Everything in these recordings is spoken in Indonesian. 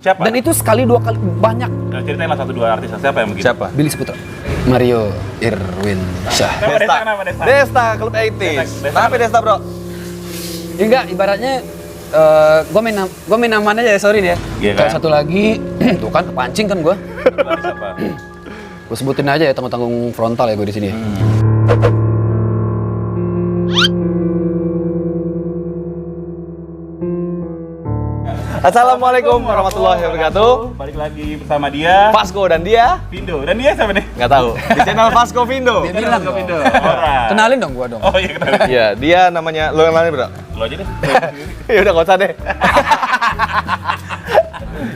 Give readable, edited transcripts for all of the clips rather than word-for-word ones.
Siapa? Dan itu sekali dua kali banyak. Nah, ceritain lah 1-2 artis siapa yang begitu? Siapa? Billy Saputra, Mario Irwin Syah. Kenapa Desta? Desta, klub 80s. Desta. Kenapa Desta, bro? Ya enggak, ibaratnya gue main aman aja ya, sorry nih ya. Iya kan? Kayak satu lagi, tuh kan kepancing kan gue. Siapa? Gue sebutin aja ya tanggung-tanggung frontal ya gue di sini. Assalamualaikum warahmatullahi wabarakatuh. Balik lagi bersama dia, Vasco dan dia Vindo. Dan dia siapa nih? nggak tahu. Di channel Vasco Vindo. Dia bilang dong. Vindo. Alright. Kenalin dong gue dong. Oh iya kenalin. Iya, dia namanya lo yang mana, bro? Lo aja deh. Ya udah nggak usah deh.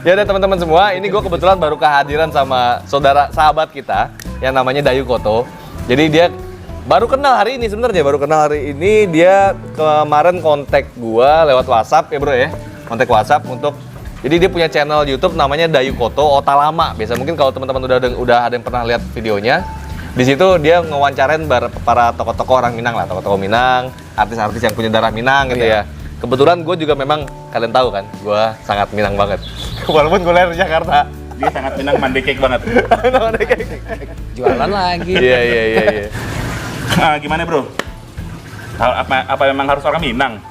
Ya udah teman-teman semua, ini gue kebetulan baru kehadiran sama sahabat kita yang namanya Dayu Koto. Jadi dia baru kenal hari ini sebenarnya, dia kemarin kontak gue lewat WhatsApp ya bro ya, kontak WhatsApp untuk. Jadi dia punya channel YouTube namanya Dayu Koto Ota Lama. Biasa mungkin kalau teman-teman udah ada yang pernah lihat videonya. Di situ dia ngewawancarain para tokoh-tokoh orang Minang lah, tokoh-tokoh Minang, artis-artis yang punya darah Minang gitu ya. Kebetulan gue juga memang, kalian tahu kan, gue sangat Minang banget. Walaupun gue lahir di Jakarta. Dia sangat Minang mandekek banget. Jualan lagi. Iya. Nah, gimana bro? Apa memang harus orang Minang?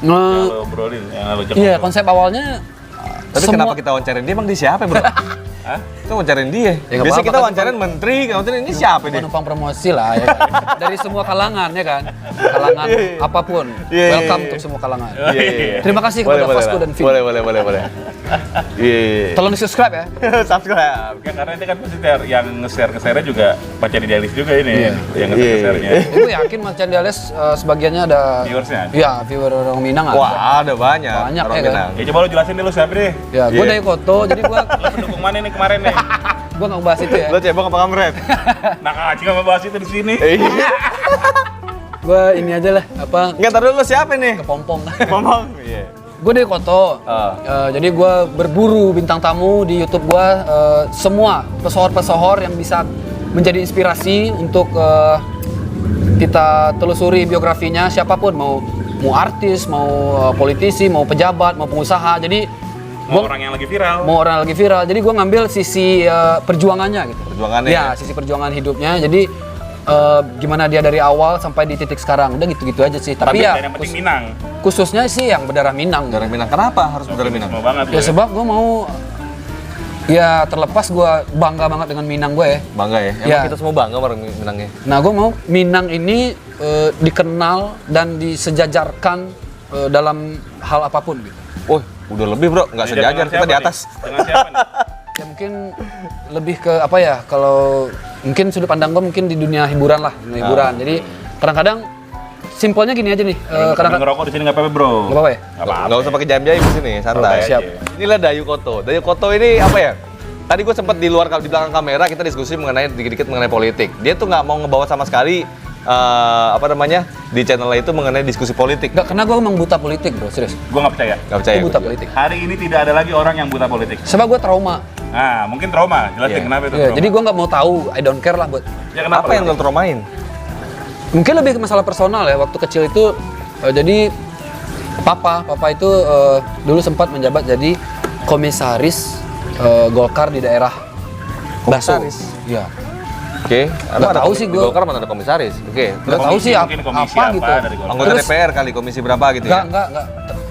Kalau bro yang lo ajak Iya, ngobrol. konsep awalnya Tapi kenapa kita wawancarin dia? Emang dia siapa bro? Hah? Kita wawancarin dia. Ya, nggak Biasanya apa-apa kita kan, wawancarin menteri, wawancarin ini siapa dia? numpang promosi lah ya kan? Dari semua kalangan ya kan, kalangan apapun, Iya. welcome untuk semua kalangan. Iya. Terima kasih kepada Vasco dan Vin. Boleh. Iya. Tolong di subscribe ya. Subscribe. Ya, karena ini kan pasti yang nge-share juga pacar idealis juga ini, Iya. yang nge-share-nya. Gue yakin Mas Candiales sebagiannya ada. Viewersnya ada? Iya, viewer orang Minang ada. Wah, ada banyak. Banyak, orang ya kan? Minang. Ya coba lo jelasin deh lo siapa deh. Ya, gue Iya. dari Koto, jadi gue Lo pendukung mana nih kemarin nih? nggak ngebahas itu ya. Lo cebong apa kamret? Nah, Acing nggak mau bahas itu di sini. Iya. Gue ini aja lah, apa Enggak, taruh dulu siapa nih? kepompong. Ngomong. Iya. Gue dari Koto, jadi gue berburu bintang tamu di YouTube gue, semua pesohor-pesohor yang bisa menjadi inspirasi untuk kita telusuri biografinya siapapun, mau artis, mau politisi, mau pejabat, mau pengusaha. Jadi Mau orang yang lagi viral. mau orang lagi viral. Jadi gue ngambil sisi perjuangannya gitu. Perjuangannya Ya, ya? sisi perjuangan hidupnya. Jadi gimana dia dari awal sampai di titik sekarang. Udah gitu-gitu aja sih. Tapi ya yang penting Minang. khususnya sih yang berdarah Minang. Darah Minang. Kenapa harus berdarah Minang? Semua banget. Ya sebab gue mau, ya terlepas gue bangga banget dengan Minang gue ya. Bangga ya? Emang Ya. kita semua bangga orang Minangnya. Nah gue mau Minang ini dikenal dan disejajarkan dalam hal apapun gitu. Wah, udah lebih bro, nggak Jadi sejajar, dengan kita siapa di nih? atas. Dengan siapa nih? Ya mungkin lebih ke apa ya, kalau mungkin sudut pandang gue mungkin di dunia hiburan lah, dunia hiburan. Jadi kadang-kadang simpelnya gini aja nih, Kadang ngerokok di sini nggak apa-apa bro. nggak apa-apa ya? Nggak apa-apa. Nggak usah pakai jam-jam di sini, santai. Oke, siap. Inilah Dayu Koto. Dayu Koto ini apa ya? Tadi gue sempat di belakang kamera kita diskusi dikit-dikit mengenai politik. Dia tuh nggak mau ngebawa sama sekali di channelnya itu mengenai diskusi politik. Nggak, karena gue emang buta politik bro, serius. Gue nggak percaya. Nggak percaya. Gue buta gua. politik. Hari ini tidak ada lagi orang yang buta politik. Sebab gue trauma. Nah, mungkin trauma. Jelasin Iya. kenapa itu Ya, trauma. jadi gue nggak mau tahu, I don't care lah buat. Ya, kenapa? Apa yang lo traumain? Mungkin lebih ke masalah personal ya. Waktu kecil itu, jadi papa itu dulu sempat menjabat jadi komisaris Golkar di daerah Baso. Komisaris? Iya. Oke. Nggak tahu sih Di gua. Golkar mana ada komisaris? Oke. Nggak tahu sih mungkin komisi apa gitu. dari Golkar. Anggota Terus- DPR kali, komisi berapa gitu ya? Enggak.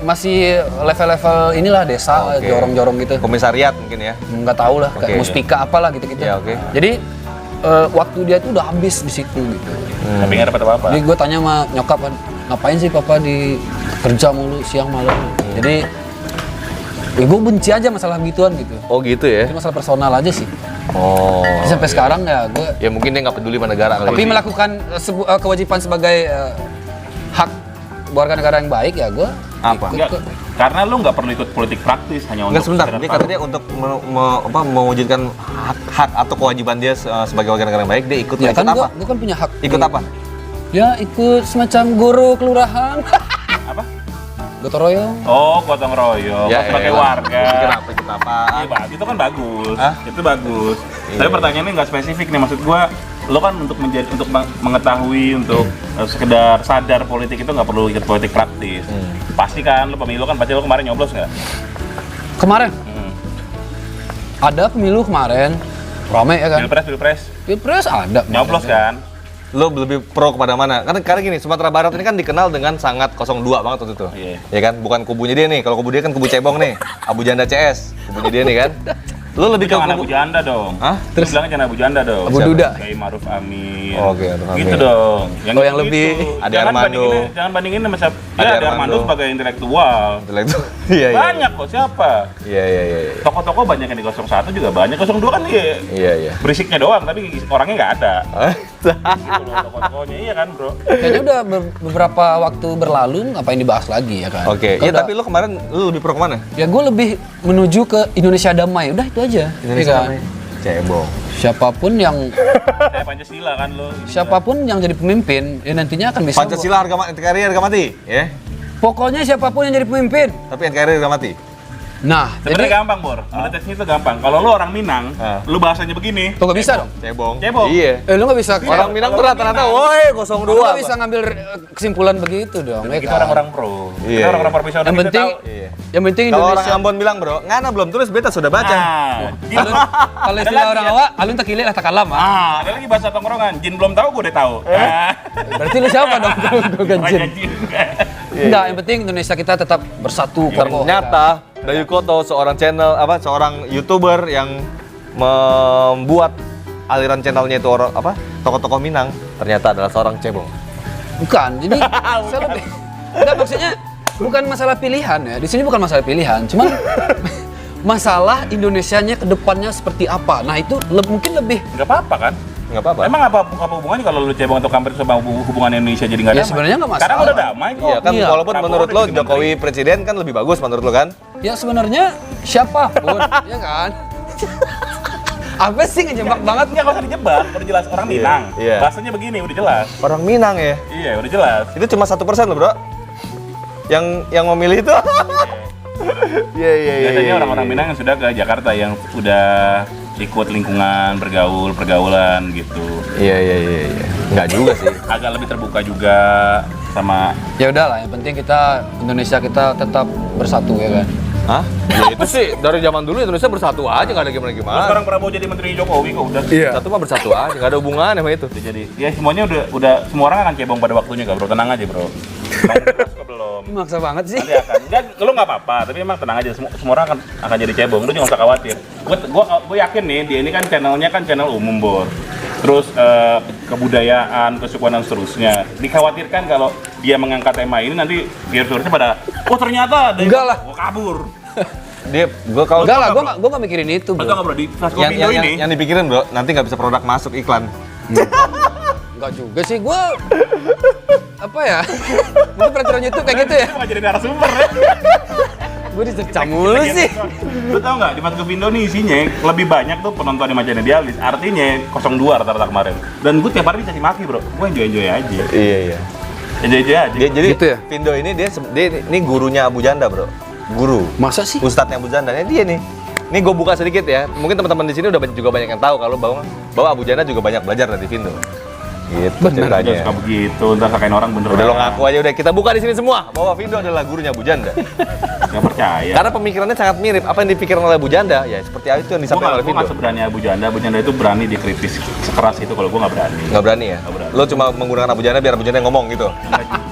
Masih level-level inilah desa, Oke. jorong-jorong gitu. Komisariat mungkin ya. Nggak tahu lah, kayak Oke. muspika apalah gitu-gitu. Iya, oke. Jadi waktu dia tuh udah habis di situ gitu. Tapi nggak dapat apa-apa. Jadi gue tanya sama nyokap kan, ngapain sih papa di kerja mulu siang malam? Jadi ya gue benci aja masalah gituan gitu. Oh gitu ya? Itu masalah personal aja sih. Oh. Jadi sampai sekarang ya gue, Ya mungkin dia nggak peduli sama negara kali. tapi ini. melakukan kewajiban sebagai hak warga negara yang baik ya gue. Apa? Enggak, karena lu nggak perlu ikut politik praktis, hanya Enggak, untuk sebentar. sekedar Dia tahu. katanya untuk mewujudkan hak atau kewajiban dia sebagai warga negara yang baik, dia ikut Ya ikut kan apa? gue kan punya hak. Ikut apa? Ya ikut semacam guru kelurahan. Apa? Gotong royong. Oh, gotong royong sebagai elah. warga. Pikir apa? Ikut apa? Iya, itu kan bagus. Hah? Itu bagus. Iya. Tapi pertanyaannya nggak spesifik nih, maksud gua lo kan untuk mengetahui untuk sekedar sadar politik itu nggak perlu ikut politik praktis. Pasti kan lo pemilu kan, pasti lo kemarin nyoblos nggak? Kemarin Hmm. Ada pemilu kemarin, rame ya kan? Pilpres. Pilpres ada. Nyoblos kan? Lo lebih pro kepada mana? Karena gini, Sumatera Barat ini kan dikenal dengan sangat 02 banget waktu itu. Iya. Ya kan? Bukan kubunya dia nih. Kalau kubu dia kan kubu cebong nih. Abu Janda CS. Kubunya dia nih kan. Lo lebih ke Jangan Abu kubu... Janda dong. Hah? Terus bilangnya jangan Abu Janda dong. Abu Duda. Kayak Maruf Amin. Oh, oke, Maruf Amin. Gitu dong. Oh, yang lebih Ade Jangan Armando. jangan bandingin sama siapa. Ade Ya, Ade Armando Armando sebagai intelektual. Intelektual. Iya, iya. Banyak kok siapa? Iya. Tokoh-tokoh banyak yang di 01 juga banyak. 02 kan dia Iya. berisiknya doang, tapi orangnya nggak ada. Gitu loh, tokoh-tokohnya iya kan bro. Kayaknya udah beberapa waktu berlalu, ngapain dibahas lagi ya kan? Oke. Kan Ya udah- tapi lo kemarin lo lebih pro kemana? Ya gue lebih menuju ke Indonesia damai, udah itu aja. Iya kan? Cebong. Siapapun yang Kayak Pancasila kan lo. yang jadi pemimpin, ya nantinya akan bisa. Pancasila harga mati, NKRI harga mati, ya. Pokoknya siapapun yang jadi pemimpin. Tapi NKRI harga mati. Nah, Sebenarnya jadi gampang Bor, mendeteksinya itu gampang. Kalau lo orang Minang, lu bahasanya begini. tuh gak bisa dong. Cebong. Cebong. Iya. Lu gak bisa. Orang Minang tuh rata-rata, woi 02. Lu gak bisa ngambil kesimpulan begitu dong. Ya Kita kan? orang-orang pro. Iya, Kita orang-orang profesional. Yang kita penting, tahu. Iya. yang penting Kalau orang Indonesia. Ambon bilang, bro, ngana belum tulis, beta sudah baca. Jin Alun, kalau istilah orang awak, alun tak kilik lah tak kalam. ada lagi bahasa tongkrongan. Jin belum tahu, gue udah tahu. Berarti lu siapa dong? Gue Raja ganjin. Jin. Enggak, yang penting Indonesia kita tetap bersatu. kokoh. Ternyata Dayu Koto seorang seorang YouTuber yang membuat aliran channelnya itu tokoh-tokoh Minang, ternyata adalah seorang cebong. Bukan, jadi saya lebih. Enggak, maksudnya bukan masalah pilihan ya. Di sini bukan masalah pilihan, cuman masalah Indonesianya ke depannya seperti apa. Nah, itu mungkin lebih. Nggak apa-apa kan? Nggak apa-apa. Emang apa hubungannya kalau lu cebong atau kampret sama hubungan Indonesia jadi nggak Ya, damai? sebenarnya nggak masalah. Sekarang udah damai kok. Iya kan, Iya. walaupun Prabowo menurut udah lo jadi Jokowi presiden kan lebih bagus menurut lo kan? Ya sebenarnya siapapun, ya kan? Apa sih ngejebak banget? Nggak usah dijebak, udah jelas orang Minang. iya. Bahasanya begini, udah jelas. Orang Minang ya. Iya, udah jelas. Itu cuma 1% loh, bro. Yang memilih itu. Iya. Biasanya orang-orang Minang yang sudah ke Jakarta yang udah ikut lingkungan pergaulan gitu. Iya. Enggak juga sih. Agak lebih terbuka juga sama Ya udahlah, yang penting kita Indonesia kita tetap bersatu ya kan. Hah? Ya itu sih dari zaman dulu Indonesia bersatu aja, nggak ada Terus gimana-gimana. sekarang Prabowo jadi menteri Jokowi kok udah. Satu mah bersatu aja, nggak ada hubungan sama itu. Udah jadi ya semuanya udah semua orang akan cebong pada waktunya kok bro, tenang aja bro. Kok belum. Maksa banget sih. Nanti akan. Enggak, lu nggak apa-apa, tapi emang tenang aja semua orang akan jadi cebong. Lu jangan usah khawatir. Gue yakin nih dia ini kan channelnya kan channel umum Bor. Terus kebudayaan, kesukuan dan seterusnya. Dikhawatirkan kalau dia mengangkat tema ini nanti viewersnya pada oh ternyata ada Enggak lah. gua kabur. Gua kalau Enggak lah, gue nggak mikirin itu, Atau bro. nggak bro di Flash yang, Kopindo yang, ini. yang dipikirin bro, nanti nggak bisa produk masuk iklan. Enggak juga sih, gue apa ya? Itu peraturan YouTube kayak gitu ya? Itu nggak jadi narasumber ya. Gue dicecam mulu sih. Lu tau nggak di Mas Govindo nih isinya lebih banyak tuh penonton di Majene Dialis. Artinya 02 rata-rata kemarin. Dan gue tiap hari dicaci maki bro. Gue enjoy aja. Iya. Enjoy aja. Jadi Gitu ya? Vindo ini dia ini gurunya Abu Janda bro, guru. Masa sih? Ustadznya Abu Janda, ini dia nih. Ini gue buka sedikit ya. Mungkin teman-teman di sini udah juga banyak yang tahu kalau bahwa Abu Janda juga banyak belajar dari Vindo. Gitu Bener. Udah suka ceritanya. begitu, ntar sakain orang bener. Udah lo ngaku aja udah. Kita buka di sini semua bahwa Vindo adalah gurunya Abu Janda. Gak percaya. Karena pemikirannya sangat mirip. Apa yang dipikirkan oleh Abu Janda ya seperti itu yang disampaikan oleh Gue Vindo. gak seberani Abu Janda. Abu Janda itu berani dikritis sekeras itu kalau gue gak berani. Nggak berani ya? Nggak berani. Lo cuma menggunakan Abu Janda biar Abu Janda yang ngomong gitu.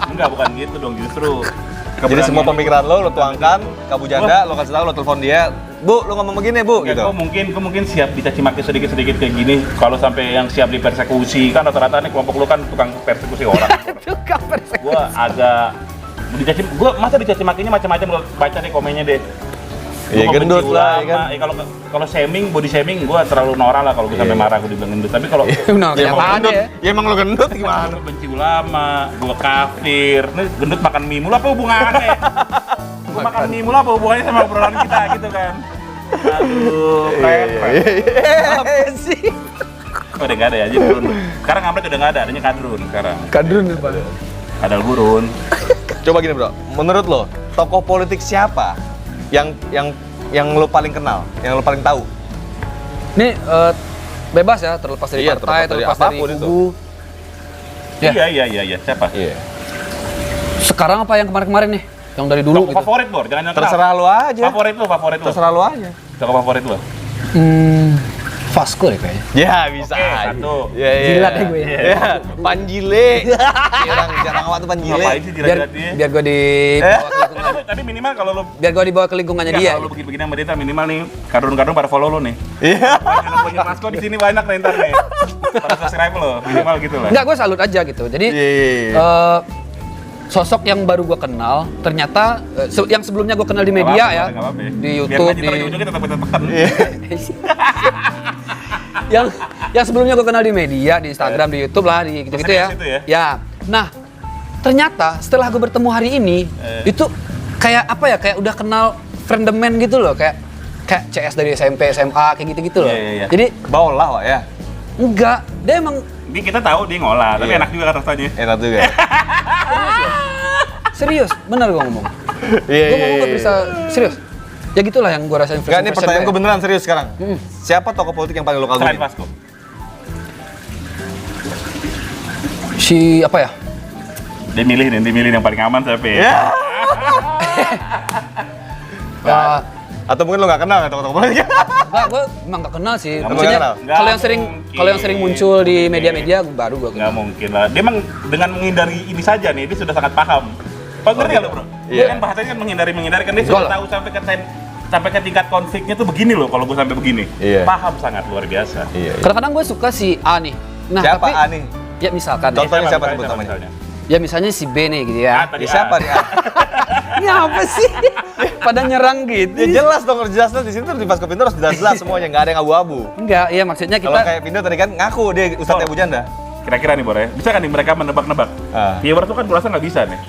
Enggak, bukan gitu dong justru. Jadi semua pemikiran lo tuangkan ke Abu Janda, lo kasih tahu, lo telepon dia, Bu, lo ngomong begini Bu, gitu. Gue mungkin siap dicaci maki sedikit-sedikit kayak gini. Kalau sampai yang siap dipersekusi kan rata-rata nih kelompok lu kan tukang persekusi orang. Tukang persekusi. Gue agak masa dicaci makinya macam-macam. Gue baca deh komennya deh. Iya, Gua gendut benci lah, ya ulama. kan? Kalau shaming, body shaming, gue terlalu norak lah kalau gue sampai marah gue dibilang gendut. Tapi kalau Nah, Ya, emang kenapa ada gendut. ya? Ya emang lo gendut gimana? gue benci ulama, gue kafir. Nih gendut makan mie mulu apa hubungannya? Gue makan mie mulu apa hubungannya sama obrolan kita gitu kan? Aduh, keren. Apa sih? Udah nggak ada ya, jadi turun. Sekarang Amret udah nggak ada, adanya Kadrun sekarang. Kadrun Pak. Ada Gurun. Coba gini bro, menurut lo, tokoh politik siapa yang lo paling kenal, yang lo paling tahu? Ini bebas ya, terlepas dari Iya, partai, terlepas dari terlepas dari apapun itu. kubu. Ya. Iya. Siapa? Iya. Sekarang apa yang kemarin-kemarin nih? Yang dari dulu gitu. Favorit Bor, jangan yang kenal. Terserah lo aja. Favorit lo. Terserah lo aja. Tokoh favorit lo. Vasco deh kayaknya. Ya bisa Oke, aja. satu. Ya, Jilat deh gue. Ya, Panjile. Jarang apa tuh Panjile. Ngapain sih Biar jilat-jilatnya? biar gue dibawa ke lingkungan. Tapi minimal kalau lu Biar gue dibawa ke lingkungannya dia. Kalau lu begini-begini sama dia, minimal nih kardun-kardun pada follow lu nih. Iya. Kalau punya Vasco di sini banyak nih ntar nih. Pada subscribe lo, minimal gitu lah. Enggak, gue salut aja gitu. Jadi Iya. sosok yang baru gue kenal ternyata yang sebelumnya gue kenal di Nggak media apa-apa, ya, nggak apa-apa. di Biar YouTube, maju, ntar di ujung-ujungnya tetap kita tekan. yang sebelumnya gue kenal di media, di Instagram, di YouTube lah, di gitu-gitu ya. Serius itu ya? Ya. Nah, ternyata setelah gue bertemu hari ini, itu kayak apa ya? Kayak udah kenal friendeman gitu loh, kayak CS dari SMP, SMA, kayak gitu-gitu loh. Iya. Jadi Baulah, Wak ya. enggak, dia emang Ini kita tahu dia ngolah, tapi Iya. enak juga kan rasanya. Enak juga. serius, benar gue ngomong. Iya, Gue ngomong gak bisa serius. Ya gitulah yang gue rasain. Enggak, ini pertanyaan gue beneran serius sekarang. Hmm. Siapa tokoh politik yang paling lo Selain kagumi? Vasco. Si apa ya? Dia milih yang paling aman siapa ya? Ya. Ya, Atau mungkin lo nggak kenal nggak tokoh politik? enggak, gue emang gak kenal sih. Nggak Maksudnya kenal? kalau yang sering Nggak kalau yang sering mungkin. muncul di media-media baru gue Nggak kenal. mungkin lah. Dia emang dengan menghindari ini saja nih, dia sudah sangat paham. Kau ngerti nggak lo bro? Iya. Dia kan bahasanya kan menghindari kan dia Enggak sudah lah. tahu sampai ke tingkat konfliknya tuh begini loh. Kalau gue sampai begini, Iya. paham sangat luar biasa. Iya. Kadang-kadang gue suka si A nih. Nah, Siapa tapi A nih? ya misalkan Contohnya Misalnya, siapa sebut namanya? misalnya? ya misalnya si B nih gitu Ah, ya. tadi Ya, siapa A. nih? A? Ini apa sih? Pada nyerang gitu. Ya jelas dong, harus jelas di sini tuh di Vasco Pindo harus jelas semuanya, nggak ada yang abu-abu. Enggak, iya maksudnya Kalau kita kayak Pindo tadi kan ngaku dia Ustadznya Bu Janda. Kira-kira nih Bor ya, bisa kan nih mereka menebak-nebak? Ah. Viewer tuh kan gue rasa nggak bisa nih.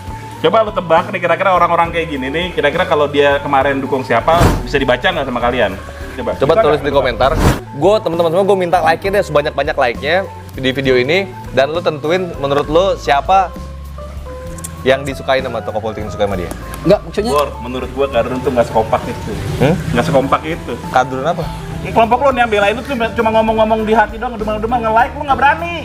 Coba lu tebak nih kira-kira orang-orang kayak gini nih, kira-kira kalau dia kemarin dukung siapa, bisa dibaca nggak sama kalian? Coba Coba Bisa tulis nggak? di komentar. Gue teman-teman semua gue minta like-nya deh sebanyak-banyak like-nya di video ini dan lu tentuin menurut lu siapa yang disukai sama tokoh politik yang disukai sama dia. enggak maksudnya Bor, menurut gua Kardun tuh nggak sekompak itu. Nggak sekompak itu. Kadrun apa? Kelompok lu nih yang belain lu tuh cuma ngomong-ngomong di hati doang, demang-demang nge-like, lu nggak berani.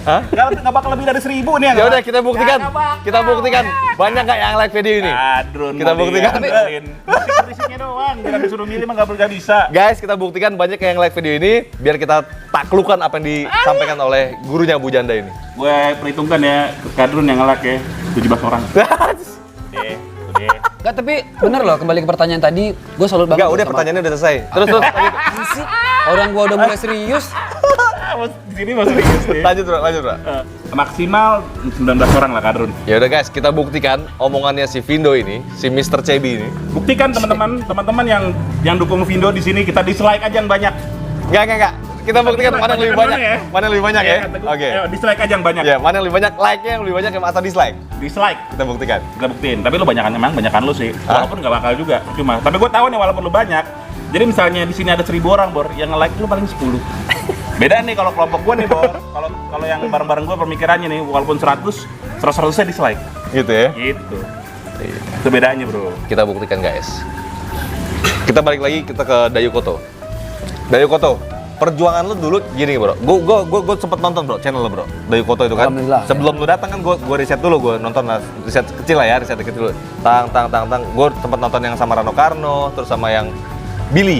Hah? Nggak bakal lebih dari 1000 nih yang Ya udah nge-like. kita buktikan. Nggak bakal. Kita buktikan. Banyak nggak yang like video ini? Kadrun Kita mau buktikan. diandelin. Berisik-berisiknya doang, jangan disuruh milih mah nggak bisa. Guys, kita buktikan banyak yang like video ini biar kita taklukan apa yang disampaikan oleh gurunya Bu Janda ini. Gue perhitungkan ya, Kadrun yang nge-like ya, 17 orang. Udah. enggak, tapi bener loh, kembali ke pertanyaan tadi, gue salut banget. Enggak, udah sama- pertanyaannya udah selesai. Terus lanjut. Orang gua udah mulai serius. Di sini masih serius nih. Lanjut, Bro. Lanjut, Bro. Maksimal 19 orang lah Kadrun. Ya udah guys, kita buktikan omongannya si Vindo ini, si Mr. Cebi ini. Buktikan teman-teman yang dukung Vindo di sini, kita dislike aja yang banyak. Enggak. Kita buktikan mana yang lebih banyak. Ya. Mana yang lebih banyak ya? kata gua, Oke. ayo, dislike aja yang banyak. Ya, mana yang lebih banyak like-nya yang lebih banyak atau dislike? Dislike. Kita buktikan. Kita buktiin, tapi lu banyakan lu sih. Hah? Walaupun nggak bakal juga, cuma. Tapi gue tahu nih walaupun lu banyak. Jadi misalnya di sini ada 1000 orang, Bor, yang nge-like lu paling 10. Beda nih kalau kelompok gue nih, Bor. Kalau yang bareng-bareng gue pemikirannya nih, walaupun 100-nya dislike. Gitu ya. Gitu. Itu bedanya, Bro. Kita buktikan guys. Kita balik lagi kita ke Dayu Koto. Dayu Koto, perjuangan lu dulu gini bro. Gue sempet nonton bro channel lu bro. Dayu Koto itu kan. Alhamdulillah. Sebelum lu datang kan gue riset dulu, gue nonton lah, riset kecil lah ya, riset kecil dulu. Tang. Gue sempet nonton yang sama Rano Karno, terus sama yang Billy.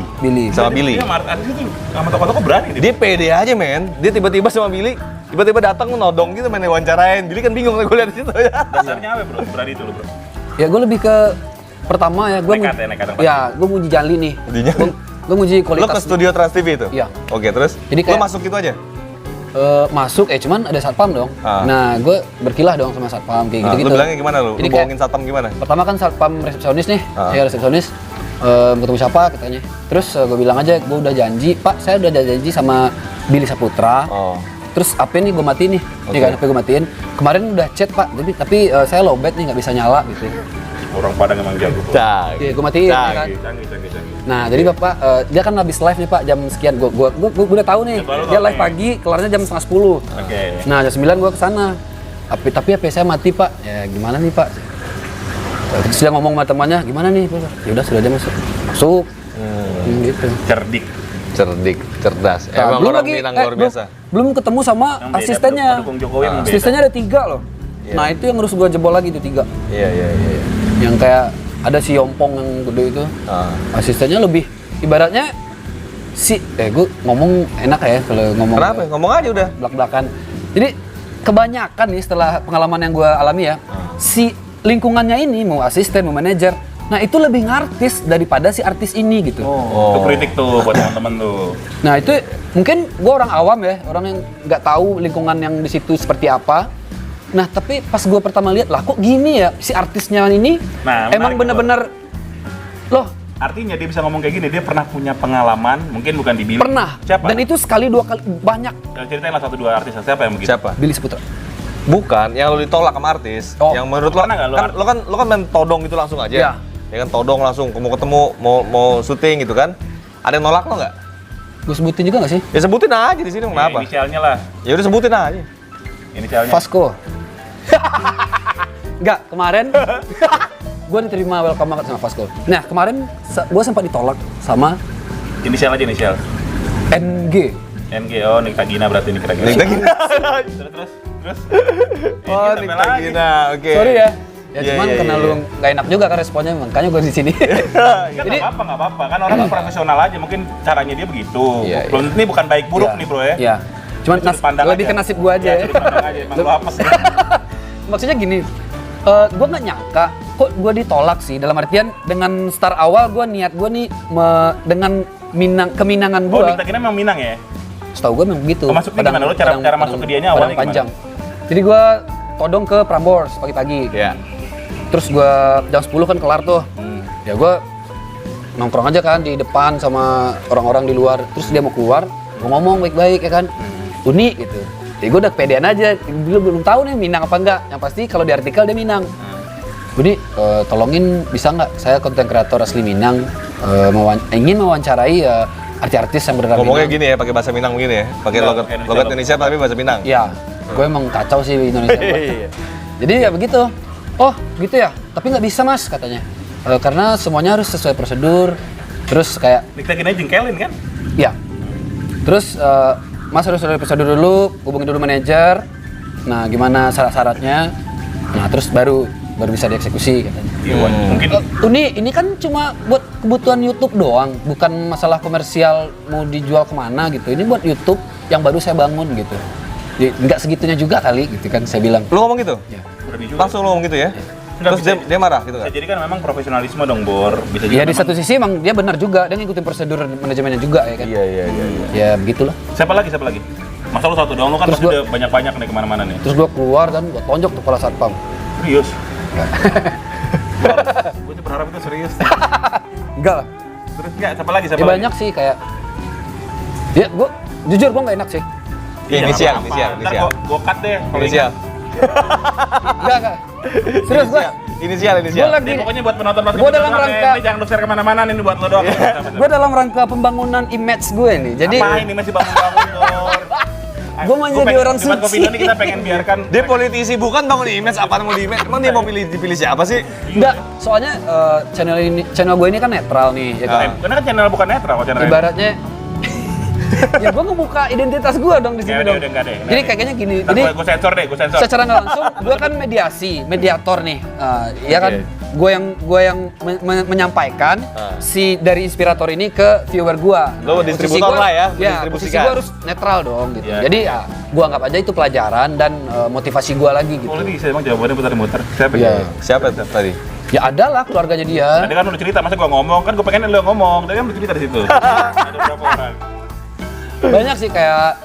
Sama Billy. Dia artis itu sama tokoh-tokoh berani dia. Dia pede aja men. Dia tiba-tiba sama Billy, tiba-tiba datang nodong gitu main wawancarain. Billy kan bingung gue lihat di situ ya. Dasarnya apa, Bro? Berani itu lu, Bro. Ya gue lebih ke pertama ya gue Nekat yang ya gue nguji Jali nih. Nguji Jali? Gue nguji Lo kualitas. ke studio Trans TV itu? Iya. Oke, terus? Jadi lo kayak- masuk gitu aja? Masuk cuman ada satpam dong. Ah. Nah gue berkilah dong sama satpam kayak Nah, gitu-gitu. lo bilangnya gimana lo? Lo Jadi kayak- bohongin satpam gimana? Pertama kan satpam resepsionis nih, Ah. saya resepsionis. Ketemu siapa katanya. Terus gue bilang aja gue udah janji, Pak saya udah janji sama Billy Saputra. Oh. Terus HP nih gue matiin nih, nih kan HP gue matiin. Kemarin udah chat Pak, tapi saya lowbat nih nggak bisa nyala gitu. Orang Padang emang jago. Cak. Iya gue matiin ya kan. Canggih. Nah jadi Bapak, dia kan habis live nih Pak jam sekian. Gue udah tahu nih, Baru dia tahu live nih. pagi, kelarnya jam setengah 10. Oke. Nah jam 9 gue kesana. Tapi HP saya mati Pak. Ya gimana nih Pak? Terus dia ngomong sama temannya, gimana nih Pak? Ya udah sudah aja masuk. Gitu. Cerdik. Cerdas. Nah, Emang orang Minang luar biasa. Belum ketemu sama Yang beda, asistennya. pendukung Jokowi yang beda. Asistennya ada 3 loh. Iya. Nah itu yang harus gue jebol lagi tuh 3. Iya. Yang kayak ada si Yompong yang gede itu. Ah. Asistennya lebih ibaratnya gue ngomong enak ya kalau ngomong Kenapa? Ngomong aja udah. belak-belakan. Jadi kebanyakan nih setelah pengalaman yang gue alami ya, si lingkungannya ini mau asisten, mau manajer, nah itu lebih ngartis daripada si artis ini gitu. Itu kritik tuh buat teman-teman tuh. Nah itu mungkin gue orang awam ya, orang yang nggak tahu lingkungan yang di situ seperti apa. Nah tapi pas gue pertama lihat lah kok gini ya si artisnya ini Nah, emang menarik, bener-bener loh Artinya dia bisa ngomong kayak gini, dia pernah punya pengalaman, mungkin bukan di Billy. pernah. Siapa? Dan itu sekali dua kali banyak. Ceritain lah 1-2 artis, siapa yang begitu? Siapa? Billy Saputra. Bukan, yang lo ditolak sama artis. Oh. Yang menurut lo Pernah nggak lo kan lo kan main todong gitu langsung aja. Iya. Ya kan todong langsung mau ketemu, mau syuting gitu kan. Ada yang nolak lo nggak? Gue sebutin juga nggak sih? Ya sebutin aja di sini Ya, kenapa? inisialnya lah. Ya udah sebutin aja. Inisialnya. Vasco. Enggak, kemarin gue diterima welcome banget sama Vasco. Nah, kemarin gue sempat ditolak sama Inisial aja inisial. NG. NG, oh Nikita Gina berarti Nikita Gina. Nikita Gina. Terus. Oh, Ini Nikita sampai lagi. Gina. Oke. Sorry ya. Ya Iya, cuman iya, karena iya. lu nggak enak juga kan responnya, makanya gue di sini. Kan Jadi- nggak apa-apa. Kan orang profesional aja, mungkin caranya dia begitu. Iya, Belum ini bukan baik buruk Iya. nih bro ya. Iya. Cuman Sudut pandang lebih aja. ke nasib gue aja Ya, ya. sudut pandang aja, emang lu apes ya. Maksudnya gini, gue nggak nyangka kok gue ditolak sih. Dalam artian dengan start awal gue niat gue nih dengan keminangan Oh, gue. Nikita Gina memang Minang ya? Setahu gue memang begitu. Oh, masuknya gimana? Lu cara masuk ke dianya awalnya panjang. Jadi gue todong ke Prambors pagi-pagi. Iya. Terus gue jam 10 kan kelar tuh. Ya gue nongkrong aja kan di depan sama orang-orang di luar. Terus dia mau keluar, gue ngomong baik-baik ya kan. Uni gitu. Jadi gue udah kepedean aja. Belum tahu nih Minang apa enggak. Yang pasti kalau di artikel dia Minang. Uni, tolongin bisa nggak? Saya konten kreator asli Minang, ingin mewawancarai artis-artis yang beneran Ngomongnya Minang. gini ya, pakai bahasa Minang begini ya. Pakai Enggak, logat pakai Indonesia logat logo. Indonesia tapi bahasa Minang. Iya, gue emang kacau sih Indonesia. Iya. Jadi ya begitu. Oh gitu ya, tapi nggak bisa mas katanya. Karena semuanya harus sesuai prosedur. Terus kayak, Nikita Gina jengkelin kan? ya. Terus mas harus sesuai prosedur dulu, hubungin dulu manajer. Nah gimana syarat-syaratnya. Nah terus baru bisa dieksekusi katanya. Iya, Wan. Mungkin Ini kan cuma buat kebutuhan YouTube doang, bukan masalah komersial mau dijual kemana gitu. Ini buat YouTube yang baru saya bangun gitu. Jadi, nggak segitunya juga kali gitu kan saya bilang. Lu ngomong gitu? Ya. berarti juga. Langsung lu ngomong gitu ya? Nggak Terus bisa. dia marah gitu Bisa kan? jadi kan memang profesionalisme dong, Bor. Bisa Ya jadi di satu sisi emang dia benar juga, dia ngikutin prosedur manajemennya juga ya kan. Iya. Ya begitulah. Siapa lagi? Masa lu satu doang, lu kan Terus pasti gua- udah banyak-banyak nih kemana-mana nih. Terus gua keluar dan gua tonjok tuh kepala satpam. Serius? Gue tuh berharap itu serius. Enggak lah. Terus nggak, siapa lagi? Ya banyak sih kayak. Ya gua jujur gua nggak enak sih. Iya, inisial. Ntar gua cut deh. kalau Inisial. Enggak. Serius gua. Inisial. Gua lagi Ini pokoknya buat penonton Gua dalam rangka- ini jangan lu share kemana-mana nih, ini buat lo doang. Gua dalam rangka pembangunan image gue nih. Jadi Apa ini masih bangun-bangun, Bor? Gua mau jadi orang Debat suci. Kopi ini kita pengen biarkan. Dia politisi bukan bangun image, apaan mau di image? Emang dia mau dipilih siapa sih? enggak, soalnya channel gue ini kan netral nih, ya kan? Karena kan channel bukan netral kok channel. Ibaratnya ya gue ngebuka identitas gue dong di sini dong. Udah, enggak deh. Jadi kayaknya gini, jadi Gue sensor deh, gue sensor. secara nggak langsung gue kan mediator nih, ya kan? Gue yang menyampaikan si dari inspirator ini ke viewer gue. Lo distributor lah ya, mendistribusikan. posisi gue harus netral dong gitu. Iya. Jadi ya gue anggap aja itu pelajaran dan motivasi gue lagi gitu. Oh, ini bisa emang jawabannya muter-muter. Siapa Iya. ya? Siapa tadi? Ya ada lah keluarganya dia. Tadi kan udah cerita, masa gua ngomong? Kan gua pengen lu yang ngomong. Tadi kan udah cerita di situ. Ada berapa orang? Banyak sih kayak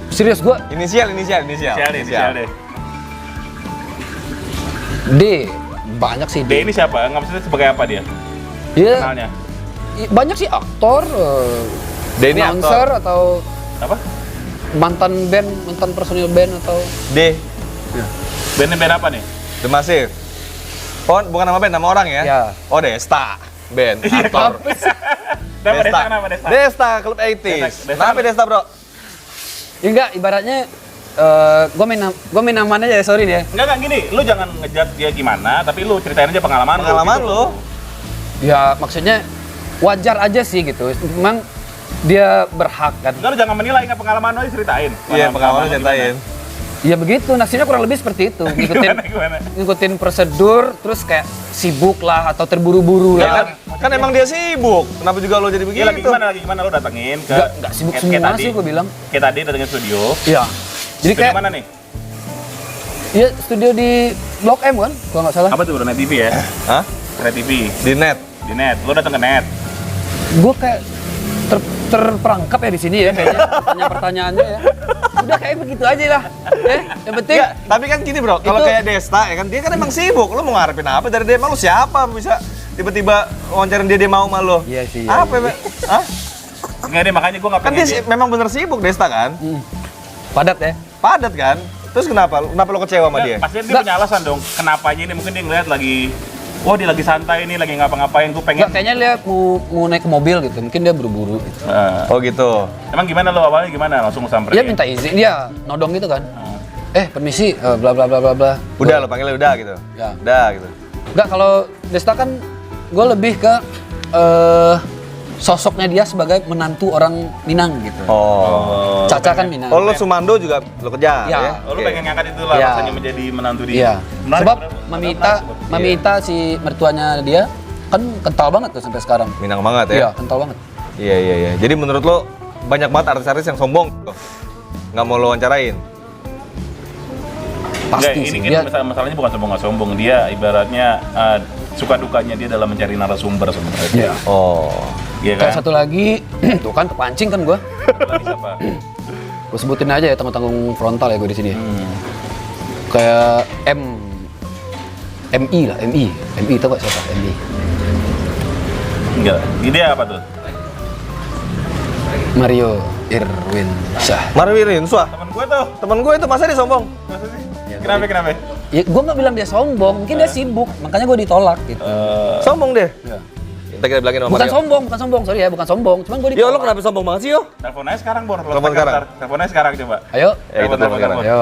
serius gue Inisial. Inisial deh. D banyak sih D D. ini siapa? Nggak maksudnya sebagai apa dia? Dia Kenalnya? banyak sih aktor, D ini announcer aktor. atau Apa? mantan personil band atau D. Bandnya band apa nih? The Massive. Oh, bukan nama band, nama orang ya? Ya. Oh, Desta. Band, aktor. apa sih? Nama Desta, kenapa Desta? Desta, Club 80s. Desta. Kenapa Desta, bro? Ya enggak, ibaratnya gue main aman aja ya, sorry nih ya. Enggak gini, lu jangan ngejat dia gimana, tapi lu ceritain aja pengalaman Pengalaman gitu. lu. Ya maksudnya wajar aja sih gitu. Memang dia berhak kan. Enggak, lu jangan menilai, nggak pengalaman lu aja ceritain. Iya, pengalaman lu gimana. ceritain. Ya begitu, nasibnya kurang lebih seperti itu. Gimana? Ngikutin prosedur, terus kayak sibuk lah atau terburu-buru Ya lah. kan emang dia sibuk. Kenapa juga lo jadi begitu? Iya, lagi gimana lo datengin ke Nggak sibuk semua sih gue bilang. Kayak tadi datengin studio. Iya. Jadi Studio kayak mana nih? ya studio di Blok M kan, kalau nggak salah. Apa tuh, Net TV ya? Hah? Net TV. Di net. Di Net. Lo datang ke Net. Gue kayak terperangkap ya di sini ya kayaknya pertanyaannya ya. Udah kayak begitu aja lah. Yang penting Enggak, tapi kan gini bro, kalau Itu- kayak Desta ya kan dia kan emang sibuk. Lo mau ngarepin apa dari dia? Emang lo siapa bisa tiba-tiba wawancarin dia mau sama lo? Iya sih, iya, Apa ya? Hah? Enggak deh, makanya gue nggak Kan pengen dia memang bener sibuk Desta kan? padat ya. Padat kan? Terus kenapa lo kecewa sama dia? Pasti dia punya alasan dong. Kenapanya ini mungkin dia ngeliat lagi, wah dia lagi santai ini, lagi ngapa-ngapain. Gue pengen. Nggak, kayaknya dia mau naik ke mobil gitu. Mungkin dia buru-buru gitu. Oh gitu. Emang gimana lo awalnya gimana? Langsung samperin? Dia minta izin, dia nodong gitu kan. Permisi, bla bla bla bla bla. Udah lo panggilnya udah gitu. Ya. Udah gitu. Enggak, kalau Desta kan gue lebih ke sosoknya dia sebagai menantu orang Minang gitu. Oh. Caca kan Minang. Oh lo Sumando juga lo kejar Iya. ya? Oh, lu Oke. pengen ngangkat itu lah, Iya. rasanya menjadi menantu dia. Iya. Menarik, Sebab menarik. Mamita, Menarik, Mamita si mertuanya dia kan kental banget tuh sampai sekarang. Minang banget ya? Iya, kental banget. Iya. Jadi menurut lo banyak banget artis-artis yang sombong tuh. Nggak mau lo wawancarain? Pasti Enggak, sih. ini Dia, kan masalahnya bukan sombong nggak sombong. Dia ibaratnya suka dukanya dia dalam mencari narasumber sebenarnya. Iya. Oh. Iya kan? Kayak satu lagi, tuh kan kepancing kan gue. Lagi siapa? Gue sebutin aja ya tanggung-tanggung frontal ya gue di sini. Hmm. Kayak MI lah, MI tau gak siapa? MI. Enggak. Ini dia apa tuh? Mario Irwin Syah. Marwirin, Suah. Temen gue tuh. Temen gue itu masa dia sombong? Masa sih? Ya, Kenapa? Ya, gue nggak bilang dia sombong, mungkin dia sibuk, makanya gue ditolak gitu. Sombong deh. Iya. Kita bilangin sama Bukan Mario. bukan sombong, sorry ya, bukan sombong, cuman gue Yo ditolak. lo kenapa sombong banget sih yo? Telepon aja sekarang, Bor. Lo Telepon sekarang. Telepon aja sekarang coba. Ayo, Ya kita telepon sekarang. ayo.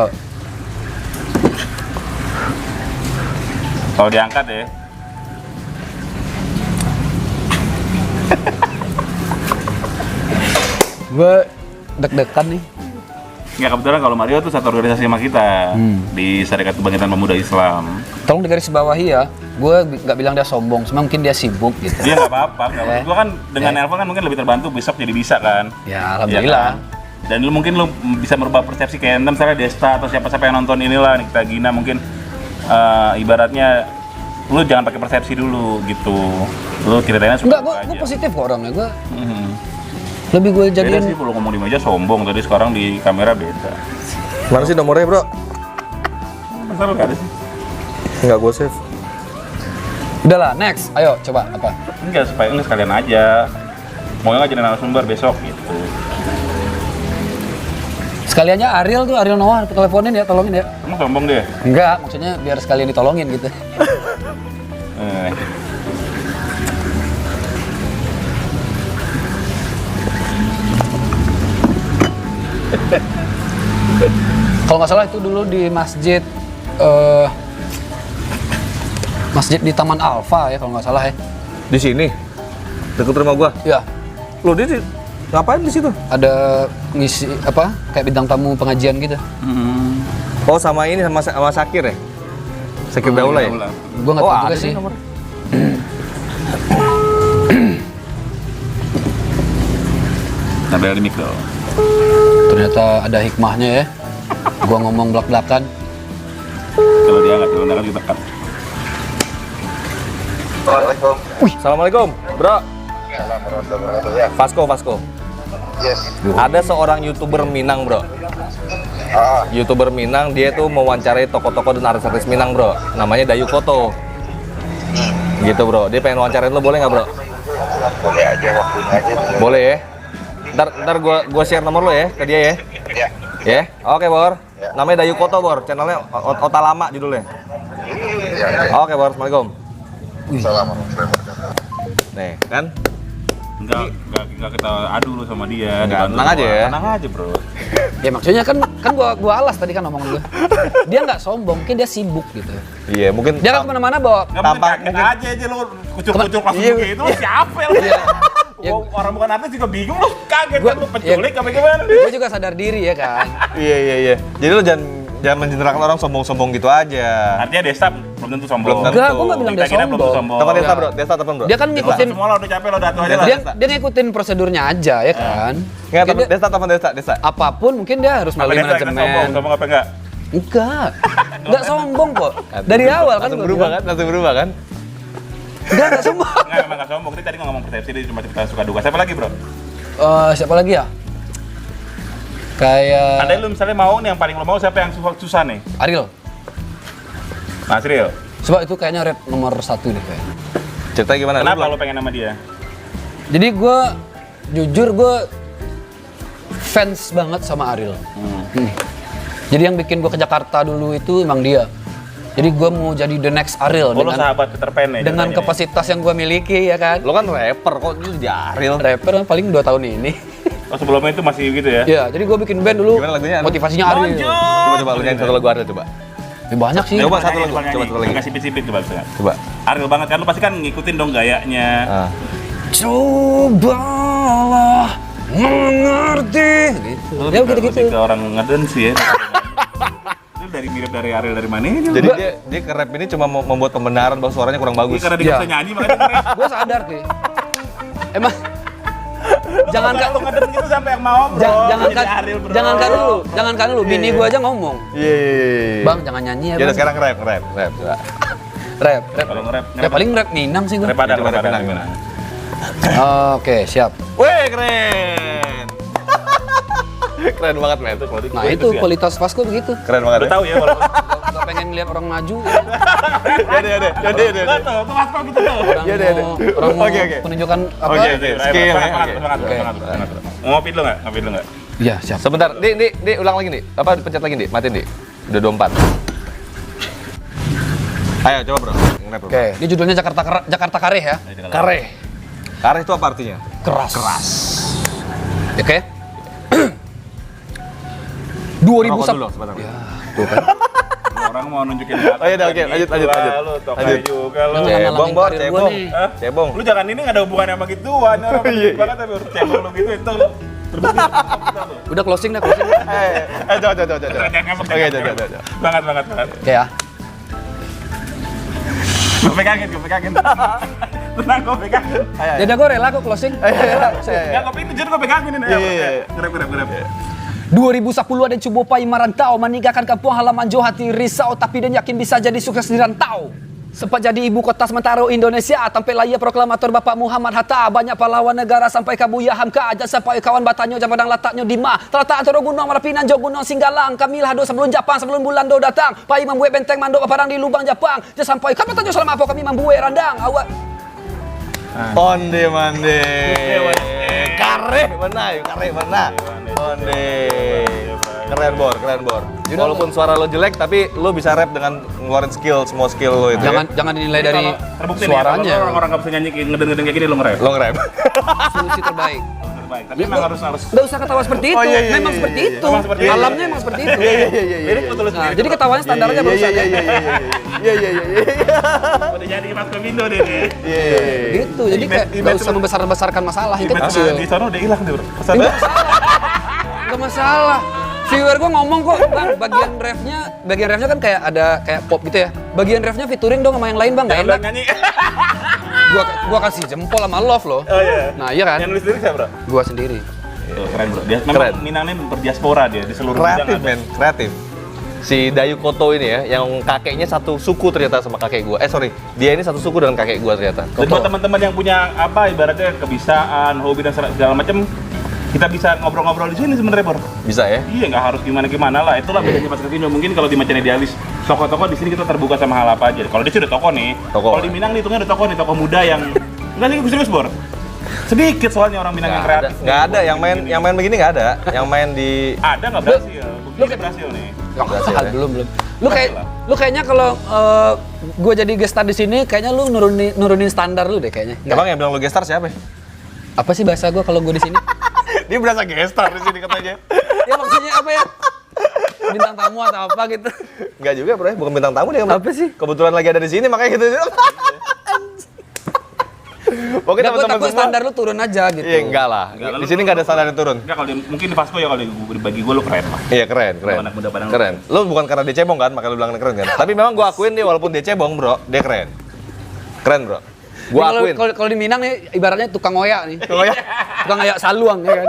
Kalau diangkat ya. Gue deg-degan nih. Nggak, kebetulan kalau Mario tuh satu organisasi sama kita di Serikat Kebangkitan Pemuda Islam. Tolong digarisbawahi ya, gue nggak bilang dia sombong, cuma mungkin dia sibuk gitu. Dia nggak apa-apa. Gue kan dengan nelpon kan mungkin lebih terbantu, besok jadi bisa kan. Ya, alhamdulillah. Iya kan? Dan lu mungkin lu bisa merubah persepsi kayak misalnya Desta atau siapa-siapa yang nonton inilah Nikita Gina mungkin ibaratnya lu jangan pakai persepsi dulu gitu. Lu ceritain Enggak, suka gue positif kok orangnya, gue Mhm. lebih gue Beda jadiin. sih kalau ngomong di meja sombong, tadi sekarang di kamera beda. Mana sih nomornya bro? Masa lu nggak ada sih? Enggak gue save. Udahlah, next, ayo coba apa? Enggak, supaya enggak sekalian aja. Mau nggak jadi narasumber besok gitu. Sekaliannya Ariel Noah, teleponin ya, tolongin ya. Emang sombong dia? Enggak, maksudnya biar sekalian ditolongin gitu. Eh. Kalau nggak salah itu dulu di masjid masjid di Taman Alfa ya kalau nggak salah ya. Di sini deket rumah gua. Ya, Lo dia ngapain di situ? ada ngisi apa? Kayak bintang tamu pengajian gitu. Oh sama ini sama Sakir ya? Sakir Daula ya? Gua nggak Oh tahu ada juga sih sih. nomor. Sampai di mikro. Ternyata ada hikmahnya ya. Gua ngomong belak-belakan. Kalau dia nggak turun, kan kita cut. Assalamualaikum bro. Vasco. Yes. Ada seorang YouTuber Minang bro. YouTuber Minang dia tuh mewawancarai tokoh-tokoh dan artis-artis Minang bro. Namanya Dayu Koto. Gitu bro. Dia pengen wawancarain lo boleh nggak bro? Boleh aja waktunya aja. Boleh ya. Ntar gua share nomor lo ya ke dia ya. Ya. Ya. Oke bor. Namanya Dayu Koto bor. Channelnya Ota Lama judulnya. Ya. Oke bor. Assalamualaikum. Assalamualaikum warahmatullahi wabarakatuh. Nih kan. Enggak kita adu lu sama dia. Enggak, dibantu tenang sama- aja ya. Tenang aja bro. Ya maksudnya kan gua alas tadi kan omongan gua. Dia nggak sombong, mungkin dia sibuk gitu. Iya mungkin. Dia kan kemana-mana bawa. Nggak mungkin Tampak- kaget aja lu kucuk-kucuk langsung Iya. begitu. Lu siapa lu? Iya. Ya, Orang bukan artis juga bingung lu kaget Gua- kan lu penculik ya. apa gimana? Gue juga sadar diri ya kan. Iya. Jadi lo jangan Jangan menjinakkan orang sombong-sombong gitu aja. Artinya Desta belum tentu sombong. Belum tentu. Enggak, gue nggak bilang Kita dia kira belum tentu sombong. sombong. Telepon Desta bro, Desta telepon bro. Dia kan ngikutin, Semua lah udah capek lo datu aja lah. dia ngikutin prosedurnya aja ya kan. Nggak, Mungkin dia- Desta telepon Desta. apapun mungkin dia harus Apa melalui Desta kita sombong? manajemen. Sombong apa enggak? Enggak sombong kok. Dari awal kan langsung gua berubah bilang. kan, langsung berubah kan. Enggak sombong. Enggak, emang enggak sombong. Kita tadi ngomong persepsi, dia cuma cerita suka duka. Siapa lagi, Bro? Siapa lagi ya? Kayak Ada lu misalnya mau nih, yang paling lo mau siapa yang susah nih? Ariel. Mas Rio. Coba itu kayaknya rap nomor 1 deh kayaknya. Ceritanya gimana? Lu Kenapa belum- lo pengen sama dia? Jadi gue jujur gue fans banget sama Ariel. Jadi yang bikin gue ke Jakarta dulu itu emang dia. Jadi gue mau jadi the next Ariel Oh, lo dengan sahabat Peter Pan ya? dengan ceritanya kapasitas yang gue miliki ya kan. Lo kan rapper kok lu jadi Ariel. Rapper kan paling 2 tahun ini. nih? Oh, sebelumnya itu masih gitu ya? Ya, jadi gue bikin band dulu. Gimana lagunya? Motivasinya Ariel. Coba lu nyanyi satu lagu Ariel coba. Ya, banyak sih. Coba satu Nyanyi, lagu, nyanyi. coba satu lagi. Nggak sipit-sipit coba bisa nggak? Coba. Ariel banget kan, lo pasti kan ngikutin dong gayanya. Ah. Cobalah mengerti gitu. Lo Ya gitu-gitu. lebih ke orang ngedance sih ya. Lu dari mirip dari Ariel dari mana ini? Jadi dia ke rap ini cuma mau membuat pembenaran bahwa suaranya kurang bagus. Karena dia Iya. bisa nyanyi makanya keren. Gue sadar sih. Emang jangan Kalau ngedance gitu sampai yang mau, Bro. Jadi Ariel, Bro. jangankan dulu, bini gue aja ngomong. Iya. Bang, jangan nyanyi ya, Jadi Bang. sekarang rap coba. Rap. Kalau nge-rap, Ya paling rap Minang sih gue. rap ada, Coba rap rap ada. Minang. Oke, siap. Wih, keren. Keren banget, men. Nah, itu kualitas Vasco begitu. Keren banget. Lu tahu ya kalau Gak pengen lihat orang maju. Jadi. tuh mas kok gitu tuh. Orang Iya, mau, orang mau Oke. penunjukan apa? Oke. Skill ya, oke. Semangat. Ngopi dulu nggak? Ngopi dulu nggak? Iya, siap. Sebentar, Di, ulang lagi, Di. Apa pencet lagi, Di? Matiin, Di. Udah 24. Ayo, coba, Bro. Nge-rap, Bro. Oke, ini judulnya Jakarta Kareh ya. Kare. Kare itu apa artinya? Keras. Oke. 2000 Rokok dulu, sebentar. Ya, tuh kan. Orang mau nunjukin data. Oh, iya, oke. Lanjut. Lu tokai juga lu. Lanjut. Cebong, Bor, karir gua cebong. nih. Hah? Cebong. Lu jangan ini nggak ada hubungannya sama gituan. Orang penting banget tapi harus cebong lu gitu itu lu. Terbukti. Udah closing dah, closing. Coba. Jangan ngambek, Oke, jangan coba. ngambek. Banget. Oke ya. Gue pegangin. Tenang, gue pegangin. Jadi gue rela kok closing. Ya, kopi itu jadi gue pegangin ini. Iya. Grab. 2010 ada Cubo Pai merantau meninggalkan kampung halaman Johor hati risau tapi dia yakin bisa jadi sukses di rantau. Sempat jadi ibu kota sementara Indonesia tampil layar proklamator Bapak Muhammad Hatta banyak pahlawan negara sampai ke Buya Hamka aja sampai kawan batanyo jam padang letaknya di ma terletak antara gunung Marapinan Jo gunung Singgalang kami lah sebelum Jepang sebelum bulan do datang pai membuat benteng mandok paparang di lubang Jepang dia sampai kapan tanyo selama apa kami membuat randang awak Onde mande. Kare mana? Onde. Keren Bor. Walaupun suara lo jelek tapi lo bisa rap dengan ngeluarin semua skill lo itu. jangan dinilai Jadi dari kalau terbukti nih, suaranya kalau orang nggak bisa nyanyi ngeden kayak gini lo nge-rap. Lo nge-rap. solusi terbaik. Terbaik. Tapi emang harus Nggak usah ketawa seperti itu, Oh, iya, memang iya, seperti iya, itu. Emang seperti itu. Alamnya emang seperti itu. Lirik lu tulis Nah, sendiri. jadi ketawanya standarnya bagus aja. Iya. Udah jadi Mas Komindo deh nih. Gitu, jadi kayak nggak usah membesar-besarkan masalah yang kecil. Di sana udah hilang deh, Bro. Pesan Nggak masalah. Viewer gue ngomong kok, Bang, bagian refnya kan kayak ada kayak pop gitu ya. Bagian refnya featuring dong sama yang lain, Bang, nggak enak. nyanyi. Gua kasih jempol sama love loh. Oh iya. Nah, iya kan? Yang nulis lirik siapa, Bro? Gua sendiri. Tuh, keren, Bro. Dia Keren. memang Minang ini berdiaspora dia di seluruh Kreatif bidang. men, kreatif. Si Dayu Koto ini ya, yang kakeknya satu suku ternyata sama kakek gua. Dia ini satu suku dengan kakek gua ternyata. Dan buat teman-teman yang punya apa ibaratnya kebisaan, hobi dan segala macam, kita bisa ngobrol-ngobrol di sini sebenarnya, Bor. Bisa ya? Iya, nggak harus gimana-gimana lah. Itulah bedanya Mas Kevino. Mungkin kalau di Macan Idealis, toko-toko di sini kita terbuka sama hal apa aja. Kalau dia sih udah toko nih. Toko. Kalau di Minang nih, hitungnya udah toko nih, toko muda yang nggak sih serius, Bor. Sedikit soalnya orang Minang yang kreatif. Nggak ada yang main begini nggak ada. Yang main di Ada nggak berhasil? Buktinya berhasil nih. Berhasil ya? belum. Lu kayaknya kalau gua jadi guest star di sini, kayaknya lu nurunin standar lu deh kayaknya. Nggak. Emang yang bilang lo gestar siapa? Apa sih bahasa gua kalau gua di sini? Dia berasa gestar di sini katanya. Ya maksudnya apa ya? Bintang tamu atau apa gitu. Enggak juga, Bro. Bukan bintang tamu dia. Bro. Apa sih? Kebetulan lagi ada di sini makanya gitu. Oke Nggak, gua teman-teman takut semua. standar lu turun aja gitu. Iya enggak lah. Enggak, Di sini nggak ada standar yang turun. Enggak kalau mungkin di Vasco ya kalau bagi gue lu keren lah. Iya keren, keren. Anak muda pada Keren. Lu bukan karena dia cebong kan, makanya lu bilang keren kan. Tapi memang gua akuin dia walaupun dia cebong, Bro, dia keren. Keren, Bro. Ini Gua akuin. kalau di Minang nih ibaratnya tukang oyak nih. Pokoknya Tukang oyak saluang ya kan.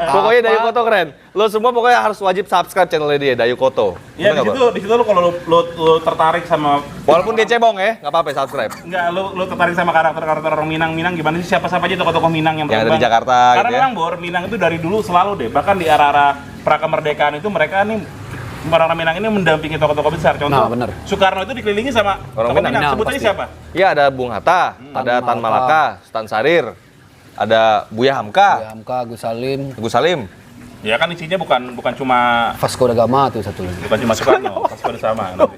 pokoknya Apa? Dayu Koto keren. Lo semua pokoknya harus wajib subscribe channelnya dia, Dayu Koto. Ya Bener nggak, di situ lu kalau lu tertarik sama Bro? Walaupun dia cebong ya, nggak apa-apa subscribe. enggak lu tertarik sama karakter orang Minang gimana sih siapa aja tokoh-tokoh Minang yang Yang ada di berkembang. Jakarta Karena gitu ya. memang Bor, Minang itu dari dulu selalu deh, bahkan di era-era pra kemerdekaan itu mereka nih orang Minang ini mendampingi tokoh-tokoh besar. Contoh, Nah, bener. Soekarno itu dikelilingi sama Orang tokoh Minang. Minang. Minang, Sebut aja pasti. siapa? Iya ada Bung Hatta, ada Tan Malaka, Stan Sarir, ada Buya Hamka, Ya, Hamka, Gus Salim, Gus Salim. Ya kan isinya bukan cuma Vasco da Gama tuh satu lagi. bukan cuma Soekarno, pas pada sama nanti.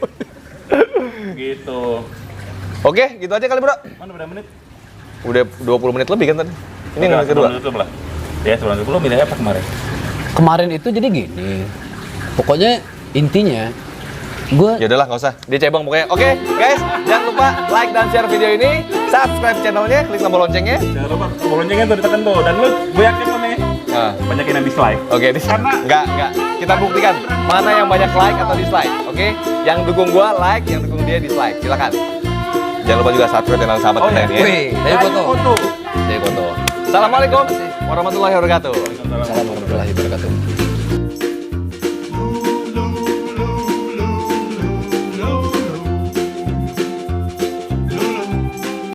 Gitu. Oke, gitu aja kali bro. Mana berapa menit? Udah 20 menit lebih kan tadi. Ini yang Udah, kedua. sebelum tutup lah. Ya, sebelum tutup lu milih apa kemarin? Kemarin itu jadi gini. Pokoknya intinya gue Ya udahlah, nggak usah. Dia cebong pokoknya. Oke, guys, jangan lupa like dan share video ini, subscribe channelnya, klik tombol loncengnya. Jangan lupa tombol loncengnya tuh ditekan tuh. Dan lu gue yakin lu nih Nah, banyakin yang dislike. Oke, Karena- enggak. Kita buktikan mana yang banyak like atau dislike. Oke, yang dukung gua like, yang dukung dia dislike. Silakan. Jangan lupa juga subscribe channel sahabat kita ini ya. Wih, Dayu Koto. Dayu Koto. Assalamualaikum warahmatullahi wabarakatuh. Assalamualaikum warahmatullahi wabarakatuh.